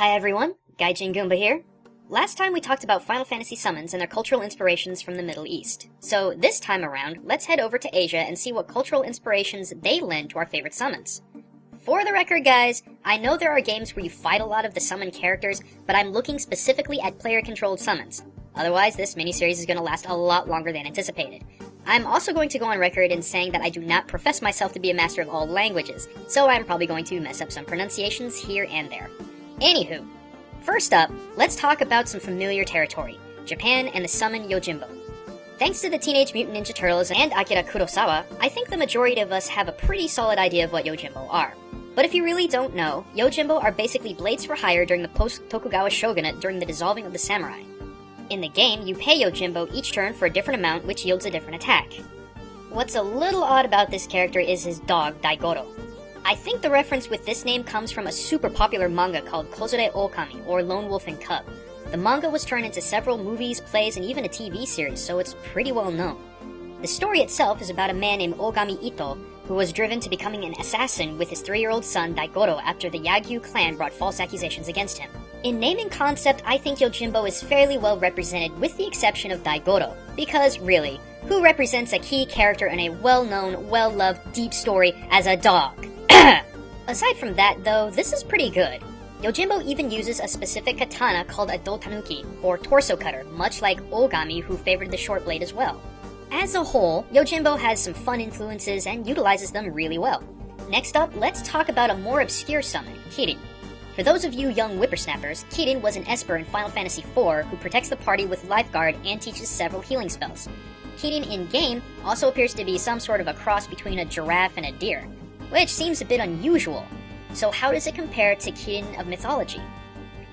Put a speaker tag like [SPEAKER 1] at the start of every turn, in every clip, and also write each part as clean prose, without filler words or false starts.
[SPEAKER 1] Hi everyone, Gaijin Goomba here. Last time we talked about Final Fantasy summons and their cultural inspirations from the Middle East. So this time around, let's head over to Asia and see what cultural inspirations they lend to our favorite summons. For the record guys, I know there are games where you fight a lot of the summon characters, but I'm looking specifically at player-controlled summons. Otherwise, this miniseries is going to last a lot longer than anticipated. I'm also going to go on record in saying that I do not profess myself to be a master of all languages, so I'm probably going to mess up some pronunciations here and there. Anywho, first up, let's talk about some familiar territory, Japan and the summon Yojimbo. Thanks to the Teenage Mutant Ninja Turtles and Akira Kurosawa, I think the majority of us have a pretty solid idea of what Yojimbo are. But if you really don't know, Yojimbo are basically blades for hire during the post-Tokugawa shogunate during the dissolving of the samurai. In the game, you pay Yojimbo each turn for a different amount, which yields a different attack. What's a little odd about this character is his dog, Daigoro. I think the reference with this name comes from a super popular manga called Kozure Okami, or Lone Wolf and Cub. The manga was turned into several movies, plays, and even a TV series, so it's pretty well known. The story itself is about a man named Ogami Ito, who was driven to becoming an assassin with his 3-year-old son Daigoro after the Yagyu clan brought false accusations against him. In naming concept, I think Yojimbo is fairly well represented with the exception of Daigoro, because really, who represents a key character in a well-known, well-loved, deep story as a dog? Aside from that though, this is pretty good. Yojimbo even uses a specific katana called a do-tanuki, or torso cutter, much like Ogami who favored the short blade as well. As a whole, Yojimbo has some fun influences and utilizes them really well. Next up, let's talk about a more obscure summon, Kirin. For those of you young whippersnappers, Kirin was an Esper in Final Fantasy IV who protects the party with Lifeguard and teaches several healing spells. Kirin in-game also appears to be some sort of a cross between a giraffe and a deer, which seems a bit unusual. So how does it compare to Kirin of mythology?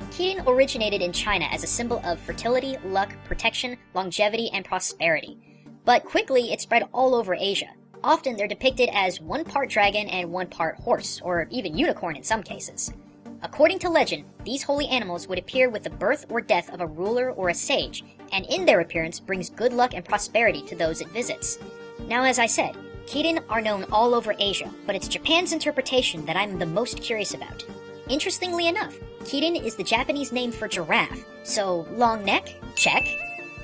[SPEAKER 1] Kirin originated in China as a symbol of fertility, luck, protection, longevity, and prosperity. But quickly it spread all over Asia. Often they're depicted as one part dragon and one part horse, or even unicorn in some cases. According to legend, these holy animals would appear with the birth or death of a ruler or a sage, and in their appearance brings good luck and prosperity to those it visits. Now as I said, Kirin are known all over Asia, but it's Japan's interpretation that I'm the most curious about. Interestingly enough, Kirin is the Japanese name for giraffe, so long neck? Check.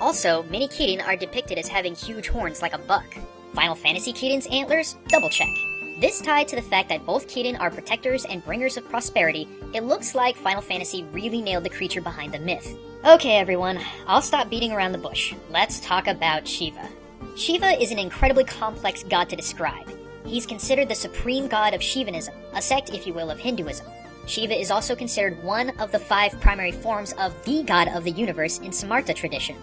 [SPEAKER 1] Also, many Kirin are depicted as having huge horns like a buck. Final Fantasy Kirin's antlers? Double check. This tied to the fact that both Kirin are protectors and bringers of prosperity, it looks like Final Fantasy really nailed the creature behind the myth. Okay everyone, I'll stop beating around the bush. Let's talk about Shiva. Shiva is an incredibly complex god to describe. He's considered the supreme god of Shivanism, a sect, if you will, of Hinduism. Shiva is also considered one of the 5 primary forms of the god of the universe in Samarta tradition,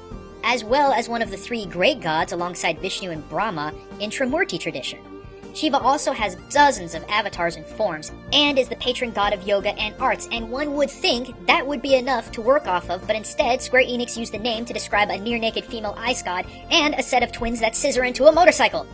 [SPEAKER 1] as well as one of the 3 great gods alongside Vishnu and Brahma in Trimurti tradition. Shiva also has dozens of avatars and forms, and is the patron god of yoga and arts, and one would think that would be enough to work off of, but instead Square Enix used the name to describe a near-naked female ice god and a set of twins that scissor into a motorcycle.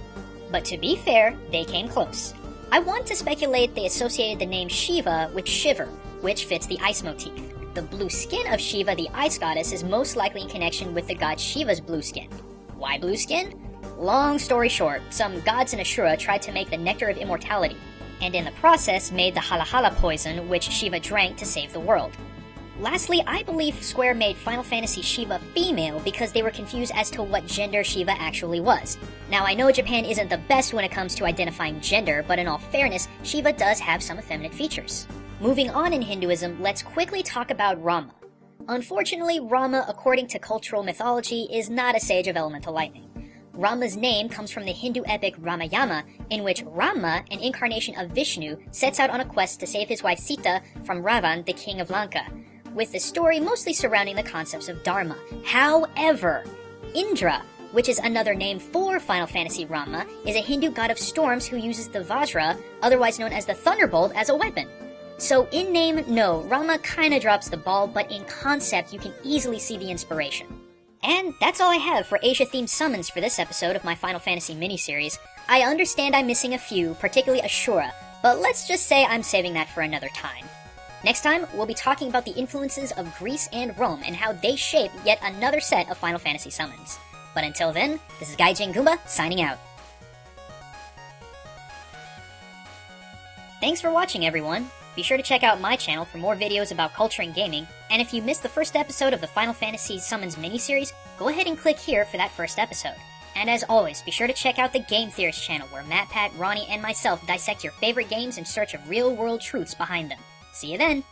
[SPEAKER 1] But to be fair, they came close. I want to speculate they associated the name Shiva with Shiver, which fits the ice motif. The blue skin of Shiva, the ice goddess, is most likely in connection with the god Shiva's blue skin. Why blue skin? Long story short, some gods in Ashura tried to make the nectar of immortality, and in the process made the Halahala poison, which Shiva drank to save the world. Lastly, I believe Square made Final Fantasy Shiva female because they were confused as to what gender Shiva actually was. Now I know Japan isn't the best when it comes to identifying gender, but in all fairness, Shiva does have some effeminate features. Moving on in Hinduism, let's quickly talk about Rama. Unfortunately, Rama, according to cultural mythology, is not a sage of elemental lightning. Rama's name comes from the Hindu epic Ramayana, in which Rama, an incarnation of Vishnu, sets out on a quest to save his wife Sita from Ravan, the king of Lanka, with the story mostly surrounding the concepts of Dharma. However, Indra, which is another name for Final Fantasy Rama, is a Hindu god of storms who uses the Vajra, otherwise known as the Thunderbolt, as a weapon. So in name, no, Rama kinda drops the ball, but in concept you can easily see the inspiration. And that's all I have for Asia-themed summons for this episode of my Final Fantasy miniseries. I understand I'm missing a few, particularly Ashura, but let's just say I'm saving that for another time. Next time, we'll be talking about the influences of Greece and Rome and how they shape yet another set of Final Fantasy summons. But until then, this is Gaijin Goomba, signing out. Thanks for watching everyone! Be sure to check out my channel for more videos about culture and gaming, and if you missed the first episode of the Final Fantasy Summons miniseries, go ahead and click here for that first episode. And as always, be sure to check out the Game Theorists channel where Matt, Pat, Ronnie, and myself dissect your favorite games in search of real-world truths behind them. See you then!